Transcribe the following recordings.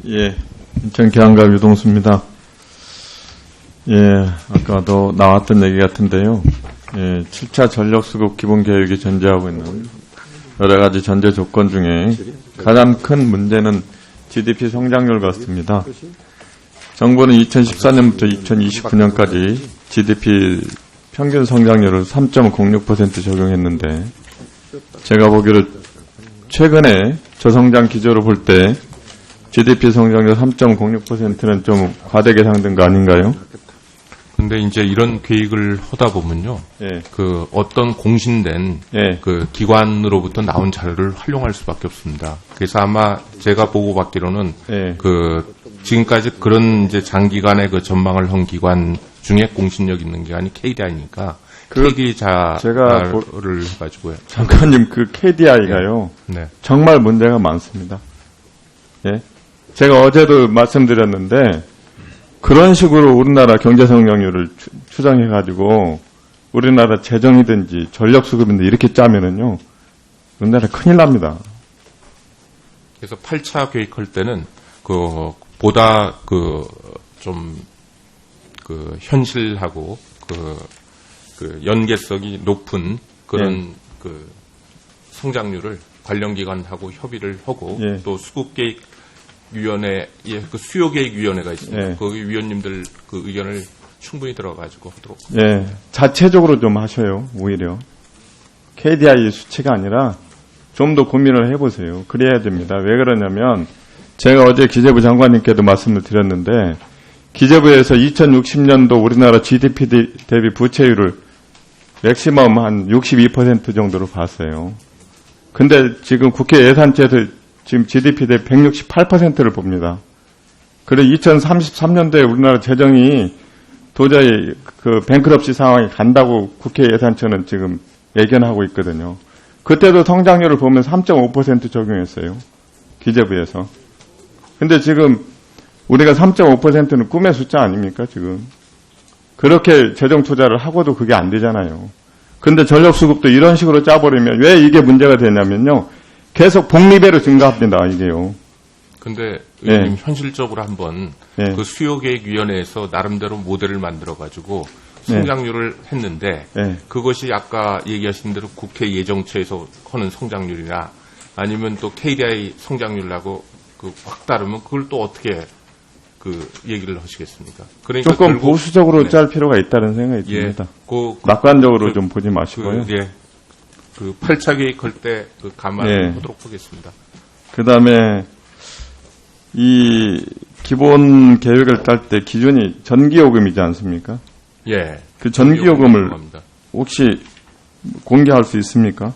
예, 인천 계양갑 유동수입니다. 예, 아까도 나왔던 얘기 같은데요. 예, 7차 전력수급 기본계획이 전제하고 있는 여러 가지 전제 조건 중에 가장 큰 문제는 GDP 성장률 같습니다. 정부는 2014년부터 2029년까지 GDP 평균 성장률을 3.06% 적용했는데, 제가 보기로 최근에 저성장 기조를 볼 때 GDP 성장률 3.06%는 좀 과대 계산된 거 아닌가요? 근데 이제 이런 계획을 하다 보면요. 예. 그 어떤 공신된 예. 그 기관으로부터 나온 자료를 활용할 수밖에 없습니다. 그래서 아마 제가 보고받기로는 예. 그 지금까지 그런 이제 장기간의 그 전망을 한 기관 중에 공신력 있는 기관이 KDI니까 KD 자료를 해가지고요. 장관님, 그 KDI가요. 네. 정말 문제가 많습니다. 예. 제가 어제도 말씀드렸는데, 그런 식으로 우리나라 경제 성장률을 추정해가지고 우리나라 재정이든지 전력수급인데 이렇게 짜면은요, 우리나라 큰일 납니다. 그래서 8차 계획할 때는 보다 현실하고 그 연계성이 높은 그런 그 성장률을 관련 기관하고 협의를 하고 또 수급계획위원회에 그 수요계획위원회가 있습니다. 거기 위원님들 그 의견을 충분히 들어가지고 하도록. 예, 자체적으로 좀 하셔요. 오히려 KDI 수치가 아니라 좀 더 고민을 해보세요. 그래야 됩니다. 왜 그러냐면 제가 어제 기재부 장관님께도 말씀을 드렸는데, 기재부에서 2060년도 우리나라 GDP 대비 부채율을 맥시멈 한 62% 정도로 봤어요. 근데 지금 국회 예산처에서 지금 GDP 대비 168%를 봅니다. 그래 2033년도에 우리나라 재정이 도저히 그 뱅크럽시 상황이 간다고 국회 예산처는 지금 예견하고 있거든요. 그때도 성장률을 보면 3.5% 적용했어요. 기재부에서. 근데 지금 우리가 3.5%는 꿈의 숫자 아닙니까, 지금? 그렇게 재정 투자를 하고도 그게 안 되잖아요. 근데 전력수급도 이런 식으로 짜버리면 왜 이게 문제가 되냐면요. 계속 복리배로 증가합니다, 이게요. 근데 의원님 현실적으로 한번 그 수요계획위원회에서 나름대로 모델을 만들어가지고 성장률을 했는데 그것이 아까 얘기하신 대로 국회 예정처에서 하는 성장률이나 아니면 또 KDI 성장률하고 확 다르면 그걸 또 어떻게 그 얘기를 하시겠습니까? 그러니까 조금 보수적으로 짤 필요가 있다는 생각이 듭니다. 낙관적으로 좀 보지 마시고요. 그 8차 계획할 때 감안하도록 하겠습니다. 그 다음에 이 기본 계획을 짤 때 기준이 전기요금이지 않습니까? 예. 그 전기요금을 혹시 공개할 수 있습니까?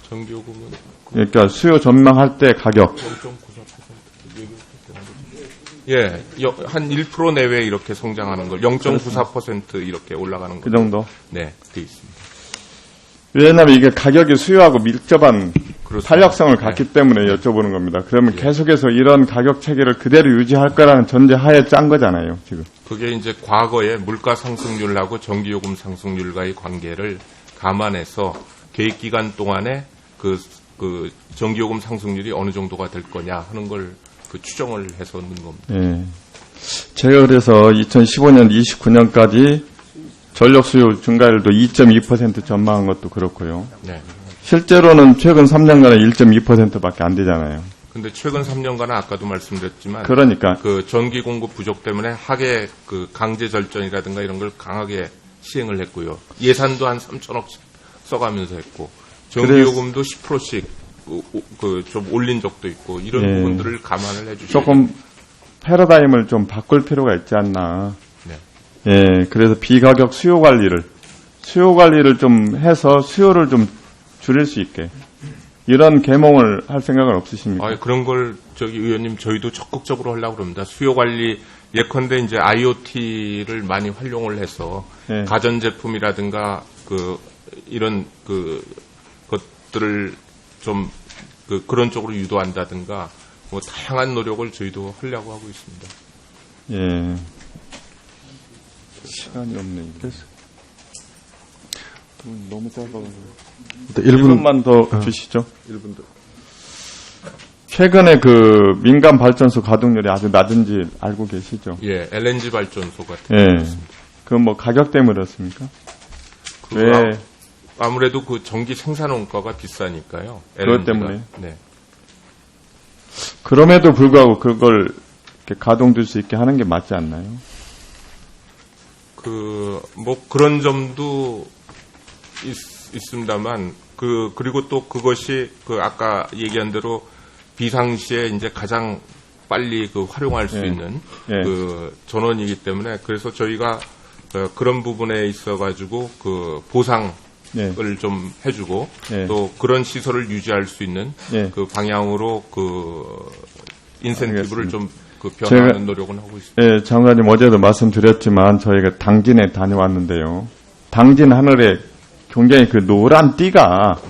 전기요금은 그러니까 수요 전망할 때 가격. 0.94%. 예, 한 1% 내외 이렇게 성장하는 걸 0.94% 이렇게 올라가는 거. 그 정도? 네, 돼 있습니다. 왜냐하면 이게 가격이 수요하고 밀접한 탄력성을 갖기 때문에 여쭤보는 겁니다. 그러면 계속해서 이런 가격 체계를 그대로 유지할 거라는 전제하에 짠 거잖아요, 지금. 그게 이제 과거의 물가 상승률하고 전기요금 상승률과의 관계를 감안해서 계획 기간 동안에 그 전기요금 상승률이 어느 정도가 될 거냐 하는 걸 추정을 해서 넣는 겁니다. 예. 제가 그래서 2015년, 29년까지 전력 수요 증가율도 2.2% 전망한 것도 그렇고요. 네. 실제로는 최근 3년간에 1.2%밖에 안 되잖아요. 근데 최근 3년간은 아까도 말씀드렸지만 그러니까 그 전기 공급 부족 때문에 하계 그 강제 절전이라든가 이런 걸 강하게 시행을 했고요. 예산도 한 3천억씩 써가면서 했고 전기요금도 10%씩 좀 올린 적도 있고 이런 부분들을 감안을 해주시죠. 조금 패러다임을 좀 바꿀 필요가 있지 않나. 예, 그래서 비가격 수요 관리를 좀 해서 수요를 좀 줄일 수 있게 이런 계몽을 할 생각은 없으십니까? 그런 걸 의원님 저희도 적극적으로 하려고 합니다. 수요 관리 예컨대 이제 IoT를 많이 활용을 해서 가전제품이라든가 이런 것들을 좀 그런 쪽으로 유도한다든가 뭐 다양한 노력을 저희도 하려고 하고 있습니다. 예. 시간이 없네. 그래서 너무 짧아가지고 1분만 더 주시죠. 1분 더. 최근에 그 민간 발전소 가동률이 아주 낮은지 알고 계시죠? 예, LNG 발전소 같은. 예. 그 뭐 가격 때문에 그렇습니까? 왜? 아무래도 그 전기 생산 원가가 비싸니까요. 그것 때문에. 네. 그럼에도 불구하고 그걸 이렇게 가동될 수 있게 하는 게 맞지 않나요? 뭐 그런 점도 있습니다만 그리고 또 그것이 아까 얘기한 대로 비상시에 이제 가장 빨리 활용할 수 있는 전원이기 때문에 그래서 저희가 그런 부분에 있어 가지고 보상을 좀 해주고 또 그런 시설을 유지할 수 있는 그 방향으로 인센티브를 좀 변화하는 노력은 하고 있습니다. 예, 장관님 어제도 말씀드렸지만 저희가 당진에 다녀왔는데요. 당진 하늘에 굉장히 노란 띠가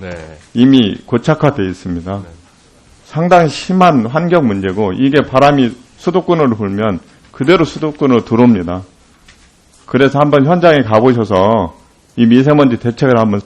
이미 고착화되어 있습니다. 상당히 심한 환경 문제고 이게 바람이 수도권으로 불면 그대로 수도권으로 들어옵니다. 그래서 한번 현장에 가보셔서 이 미세먼지 대책을 한번